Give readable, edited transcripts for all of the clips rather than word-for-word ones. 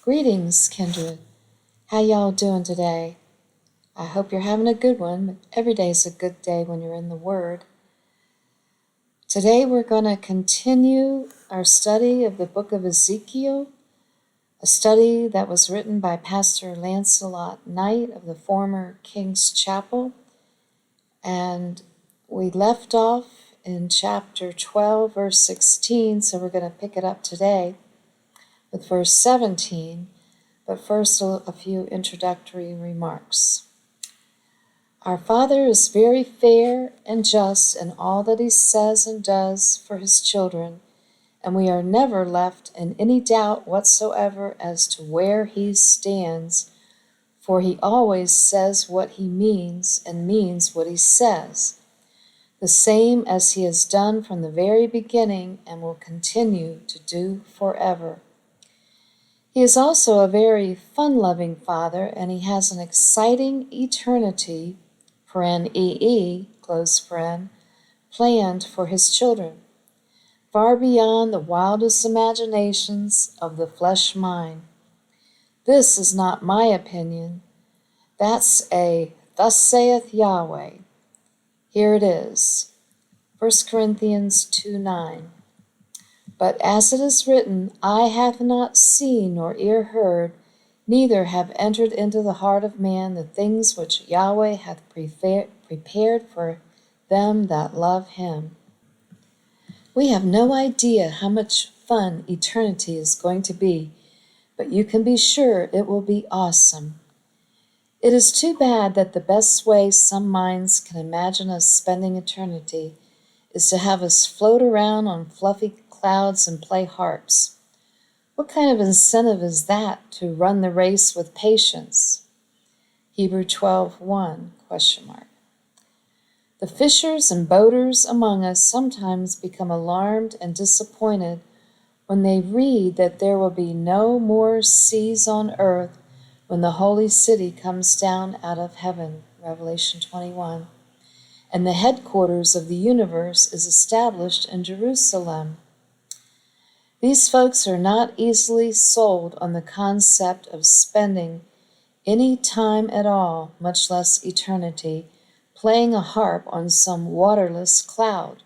Greetings, Kindred. How y'all doing today? I hope you're having a good one. Every day's a good day when you're in the Word. Today we're going to continue our study of the book of Ezekiel, a study that was written by Pastor Lancelot Knight of the former King's Chapel. And we left off in chapter 12, verse 16, so we're going to pick it up today with verse 17. But first, a few introductory remarks. Our Father is very fair and just in all that He says and does for His children, and we are never left in any doubt whatsoever as to where He stands, for He always says what He means and means what He says, the same as He has done from the very beginning and will continue to do forever. He is also a very fun-loving Father, and He has an exciting eternity, close friend, planned for His children, far beyond the wildest imaginations of the flesh mind. This is not my opinion. That's a "Thus saith Yahweh." Here it is, 1 Corinthians 2:9. But as it is written, eye hath not seen nor ear heard, neither have entered into the heart of man the things which Yahweh hath prepared for them that love Him. We have no idea how much fun eternity is going to be, but you can be sure it will be awesome. It is too bad that the best way some minds can imagine us spending eternity is to have us float around on fluffy clouds and play harps. What kind of incentive is that to run the race with patience? Hebrews 12:1? The fishers and boaters among us sometimes become alarmed and disappointed when they read that there will be no more seas on earth when the holy city comes down out of heaven, Revelation 21, and the headquarters of the universe is established in Jerusalem. These folks are not easily sold on the concept of spending any time at all, much less eternity, playing a harp on some waterless cloud.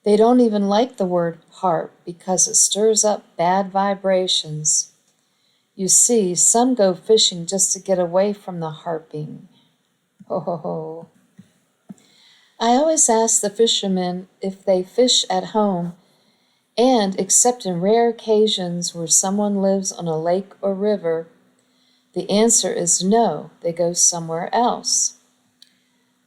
They don't even like the word harp because it stirs up bad vibrations. You see, some go fishing just to get away from the harping. Ho ho ho. I always ask the fishermen if they fish at home, and except in rare occasions where someone lives on a lake or river, the answer is no, they go somewhere else.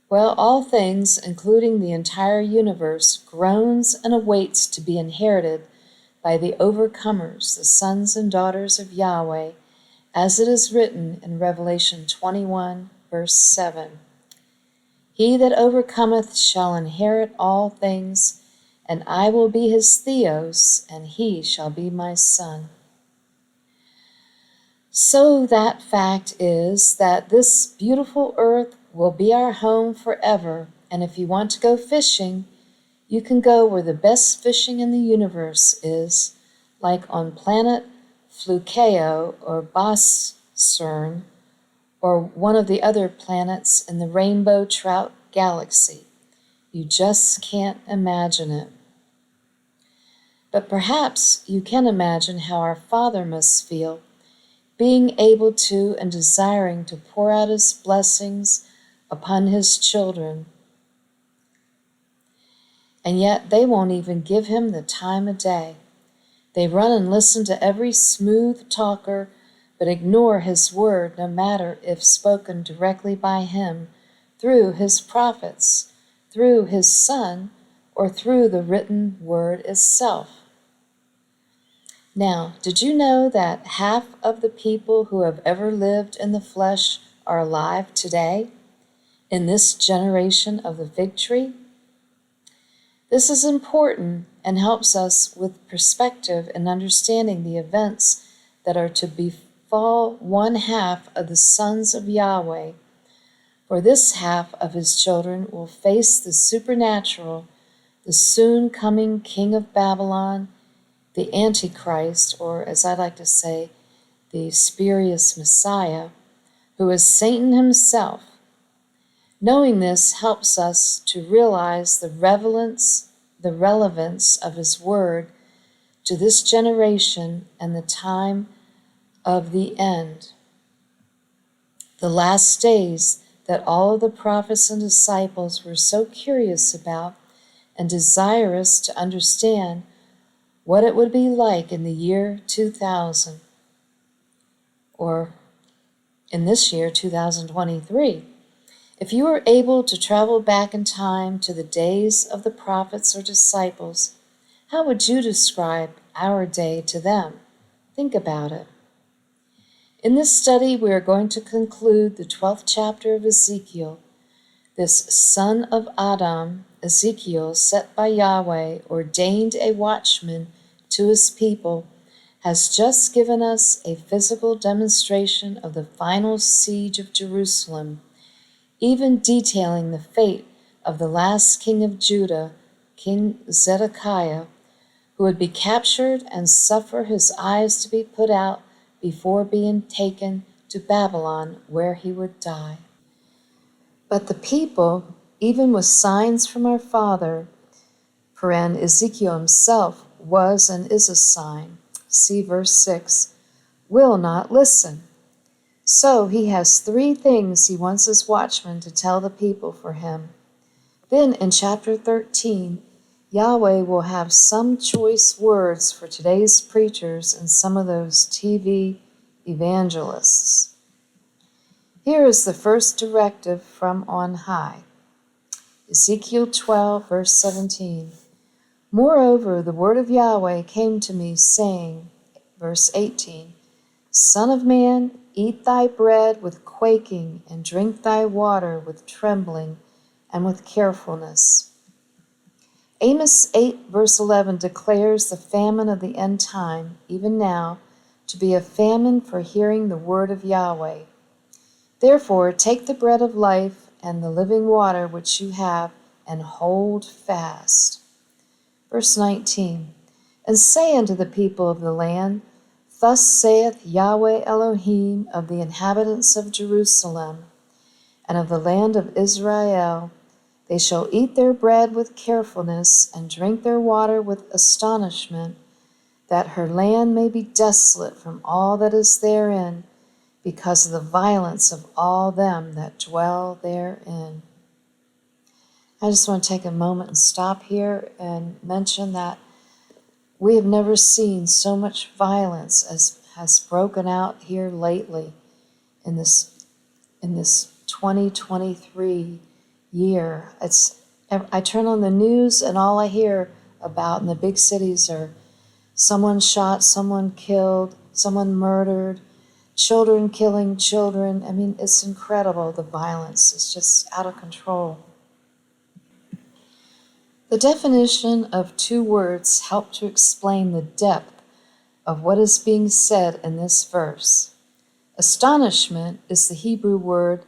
Well, all things, including the entire universe, groans and awaits to be inherited by the overcomers, the sons and daughters of Yahweh, as it is written in Revelation 21, verse 7. He that overcometh shall inherit all things, and I will be his Theos, and he shall be my son. So that fact is that this beautiful earth will be our home forever, and if you want to go fishing, you can go where the best fishing in the universe is, like on planet Flukeo or Boscern, or one of the other planets in the Rainbow Trout Galaxy. You just can't imagine it. But perhaps you can imagine how our Father must feel, being able to and desiring to pour out His blessings upon His children. And yet they won't even give Him the time of day. They run and listen to every smooth talker, but ignore His word, no matter if spoken directly by Him, through His prophets, through His Son, or through the written word itself. Now, did you know that half of the people who have ever lived in the flesh are alive today, in this generation of the fig tree? This is important and helps us with perspective in understanding the events that are to befall one half of the sons of Yahweh. For this half of His children will face the supernatural, the soon coming king of Babylon, the Antichrist, or as I like to say, the spurious Messiah, who is Satan himself. Knowing this helps us to realize the relevance of his word to this generation and the time of the end, the last days that all of the prophets and disciples were so curious about and desirous to understand what it would be like in the year 2000, or in this year 2023. If you were able to travel back in time to the days of the prophets or disciples, how would you describe our day to them? Think about it. In this study, we are going to conclude the 12th chapter of Ezekiel. This son of Adam, Ezekiel, set by Yahweh, ordained a watchman to his people, has just given us a physical demonstration of the final siege of Jerusalem, even detailing the fate of the last king of Judah, King Zedekiah, who would be captured and suffer his eyes to be put out before being taken to Babylon, where he would die. But the people, even with signs from our father, Ezekiel himself was and is a sign, see verse 6, will not listen. So he has 3 things he wants his watchman to tell the people for him. Then in chapter 13, Yahweh will have some choice words for today's preachers and some of those TV evangelists. Here is the first directive from on high. Ezekiel 12, verse 17. Moreover, the word of Yahweh came to me, saying, verse 18, Son of man, eat thy bread with quaking, and drink thy water with trembling and with carefulness. Amos 8, verse 11 declares the famine of the end time, even now, to be a famine for hearing the word of Yahweh. Therefore, take the bread of life and the living water which you have, and hold fast. Verse 19, And say unto the people of the land, Thus saith Yahweh Elohim of the inhabitants of Jerusalem and of the land of Israel, They shall eat their bread with carefulness and drink their water with astonishment, that her land may be desolate from all that is therein, because of the violence of all them that dwell therein. I just want to take a moment and stop here and mention that we have never seen so much violence as has broken out here lately in this 2023 year. I turn on the news and all I hear about in the big cities are someone shot, someone killed, someone murdered, children killing children. I mean, it's incredible, the violence. It's just out of control. The definition of 2 words help to explain the depth of what is being said in this verse. Astonishment is the Hebrew word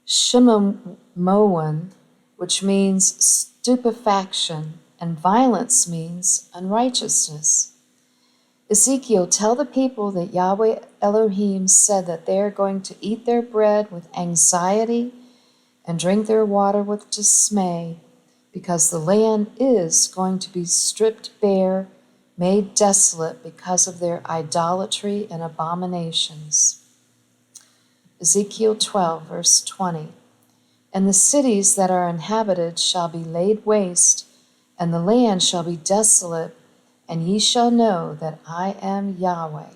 shimamoan, which means stupefaction, and violence means unrighteousness. Ezekiel, tell the people that Yahweh Elohim said that they are going to eat their bread with anxiety and drink their water with dismay, because the land is going to be stripped bare, made desolate because of their idolatry and abominations. Ezekiel 12, verse 20. And the cities that are inhabited shall be laid waste, and the land shall be desolate, and ye shall know that I am Yahweh.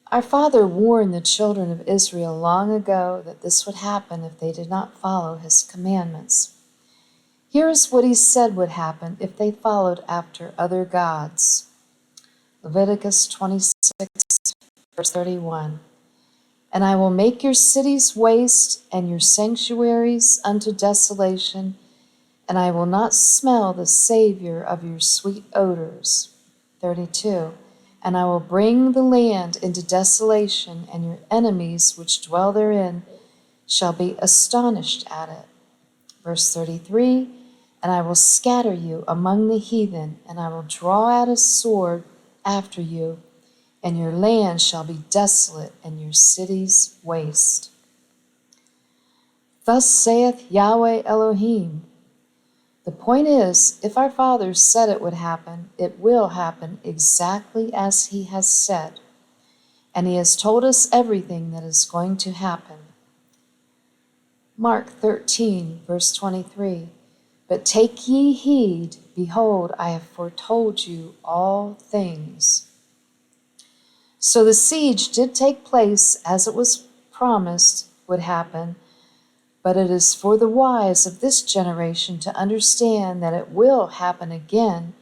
Our Father warned the children of Israel long ago that this would happen if they did not follow his commandments. Here is what he said would happen if they followed after other gods. Leviticus 26, verse 31. And I will make your cities waste and your sanctuaries unto desolation, and I will not smell the savor of your sweet odors. 32. And I will bring the land into desolation, and your enemies which dwell therein shall be astonished at it. Verse 33. And I will scatter you among the heathen, and I will draw out a sword after you, and your land shall be desolate, and your cities waste. Thus saith Yahweh Elohim. The point is, if our fathers said it would happen, it will happen exactly as he has said. And he has told us everything that is going to happen. Mark 13, verse 23. But take ye heed, behold, I have foretold you all things. So the siege did take place as it was promised would happen, but it is for the wise of this generation to understand that it will happen again,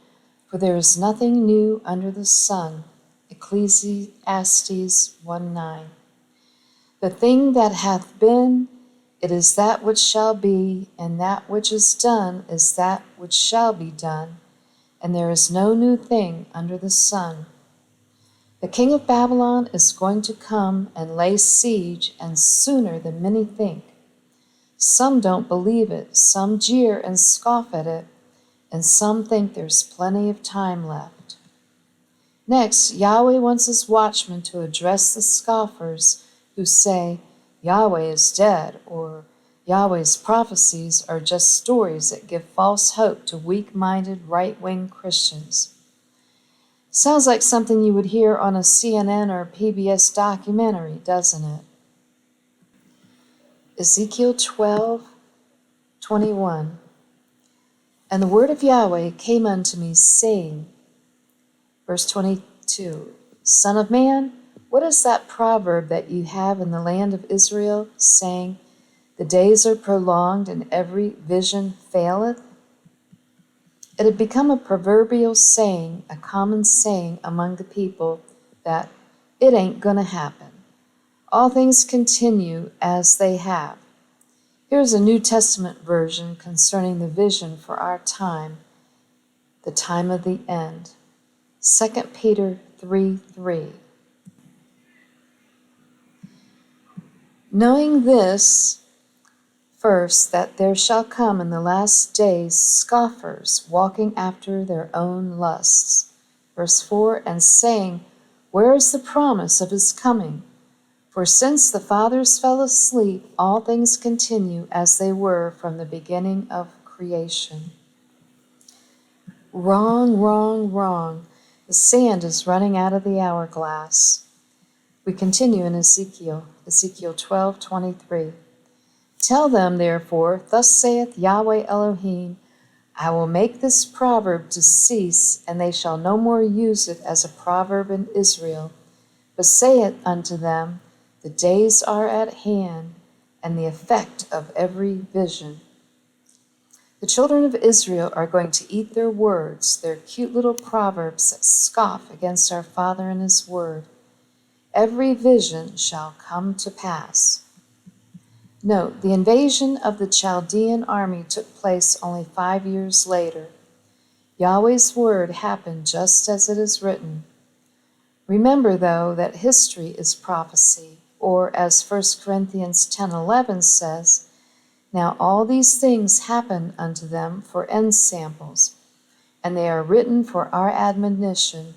for there is nothing new under the sun. Ecclesiastes 1:9. The thing that hath been, it is that which shall be, and that which is done is that which shall be done, and there is no new thing under the sun. The king of Babylon is going to come and lay siege, and sooner than many think. Some don't believe it, some jeer and scoff at it, and some think there's plenty of time left. Next, Yahweh wants his watchmen to address the scoffers who say, Yahweh is dead, or Yahweh's prophecies are just stories that give false hope to weak-minded right-wing Christians. Sounds like something you would hear on a CNN or PBS documentary, doesn't it? Ezekiel 12:21. And the word of Yahweh came unto me, saying, verse 22, Son of man, what is that proverb that you have in the land of Israel, saying, the days are prolonged and every vision faileth? It had become a proverbial saying, a common saying among the people, that it ain't gonna happen. All things continue as they have. Here's a New Testament version concerning the vision for our time, the time of the end. 2 Peter 3:3. Knowing this, first, that there shall come in the last days scoffers, walking after their own lusts. Verse 4, and saying, where is the promise of his coming? For since the fathers fell asleep, all things continue as they were from the beginning of creation. Wrong, wrong, wrong. The sand is running out of the hourglass. We continue in Ezekiel 12:23. Tell them, therefore, thus saith Yahweh Elohim, I will make this proverb to cease, and they shall no more use it as a proverb in Israel, but say it unto them, the days are at hand, and the effect of every vision. The children of Israel are going to eat their words, their cute little proverbs that scoff against our Father and his word. Every vision shall come to pass. Note, the invasion of the Chaldean army took place only 5 years later. Yahweh's word happened just as it is written. Remember, though, that history is prophecy, or as 1 Corinthians 10:11 says, now all these things happen unto them for ensamples, and they are written for our admonition,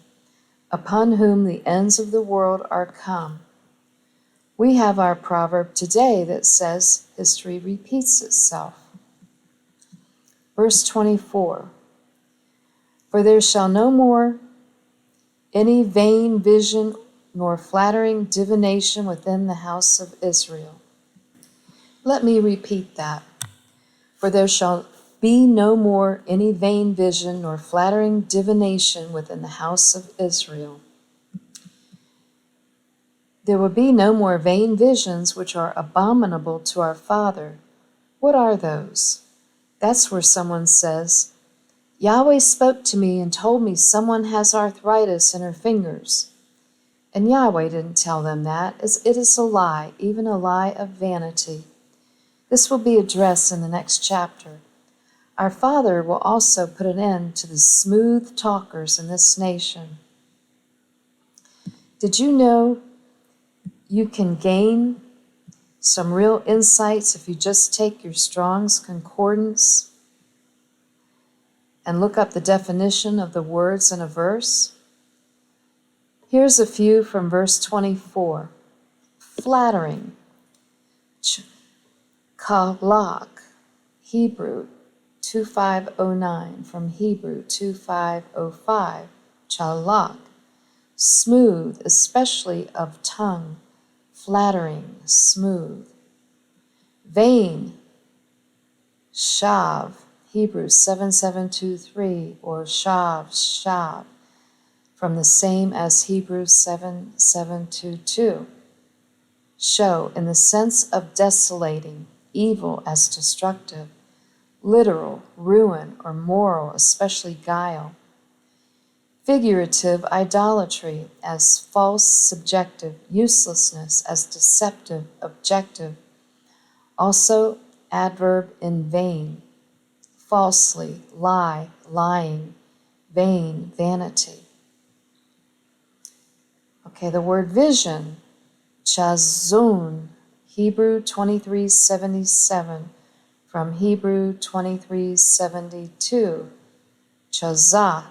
upon whom the ends of the world are come. We have our proverb today that says history repeats itself. Verse 24, for there shall no more any vain vision nor flattering divination within the house of Israel. Let me repeat that. For there shall be no more any vain vision nor flattering divination within the house of Israel. There will be no more vain visions which are abominable to our Father. What are those? That's where someone says, Yahweh spoke to me and told me someone has arthritis in her fingers. And Yahweh didn't tell them that, as it is a lie, even a lie of vanity. This will be addressed in the next chapter. Our Father will also put an end to the smooth talkers in this nation. Did you know you can gain some real insights if you just take your Strong's Concordance and look up the definition of the words in a verse? Here's a few from verse 24. Flattering. Kalak, Hebrew 2509, from Hebrew 2505. Chalak, smooth, especially of tongue, flattering, smooth. Vain, shav, Hebrew 7723, or shav, from the same as Hebrew 7722. Show, in the sense of desolating, evil as destructive, literal, ruin, or moral, especially guile. Figurative, idolatry, as false, subjective, uselessness, as deceptive, objective. Also, adverb in vain, falsely, lie, lying, vain, vanity. Okay, the word vision, chazun, Hebrew 2377, from Hebrew 2372. Chazah,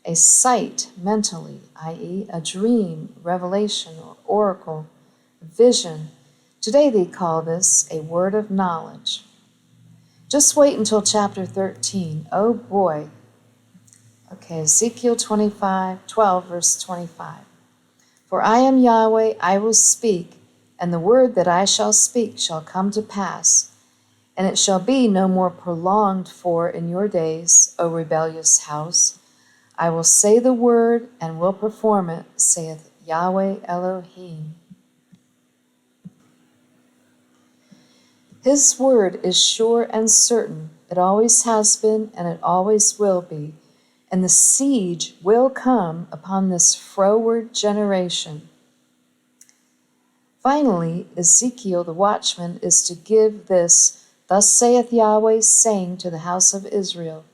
a sight mentally, i.e., a dream, revelation, or oracle, vision. Today they call this a word of knowledge. Just wait until chapter 13. Oh boy. Okay, Ezekiel 12, verse 25. For I am Yahweh, I will speak, and the word that I shall speak shall come to pass, and it shall be no more prolonged, for in your days, O rebellious house, I will say the word and will perform it, saith Yahweh Elohim. His word is sure and certain. It always has been, and it always will be. And the siege will come upon this froward generation. Finally, Ezekiel the watchman is to give this, thus saith Yahweh, saying to the house of Israel.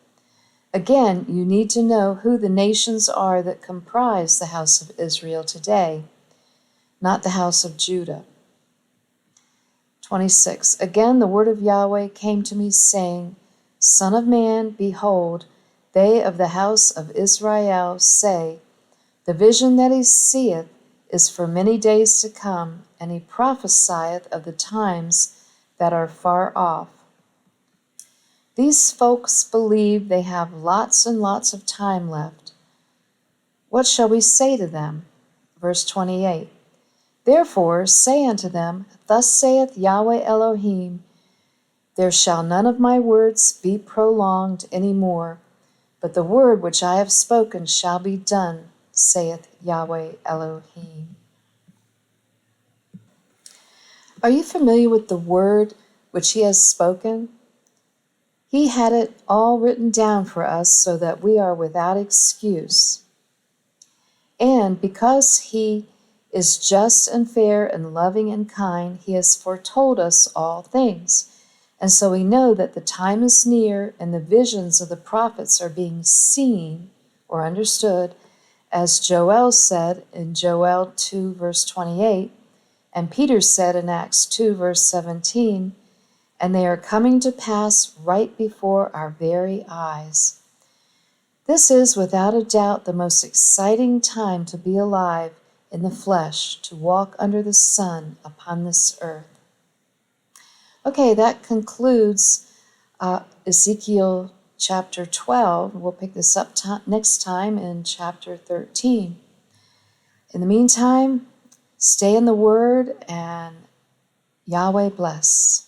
Again, you need to know who the nations are that comprise the house of Israel today, not the house of Judah. 26. Again, the word of Yahweh came to me, saying, Son of man, behold, they of the house of Israel say, the vision that he seeth is for many days to come, and he prophesieth of the times that are far off. These folks believe they have lots and lots of time left. What shall we say to them? Verse 28. Therefore say unto them, Thus saith Yahweh Elohim, There shall none of my words be prolonged any more, but the word which I have spoken shall be done, saith Yahweh Elohim. Are you familiar with the word which he has spoken? He had it all written down for us so that we are without excuse. And because he is just and fair and loving and kind, he has foretold us all things. And so we know that the time is near and the visions of the prophets are being seen or understood, as Joel said in Joel 2, verse 28, and Peter said in Acts 2, verse 17, and they are coming to pass right before our very eyes. This is without a doubt the most exciting time to be alive in the flesh, to walk under the sun upon this earth. Okay, that concludes Ezekiel chapter 12. We'll pick this up next time in chapter 13. In the meantime, stay in the Word, and Yahweh bless.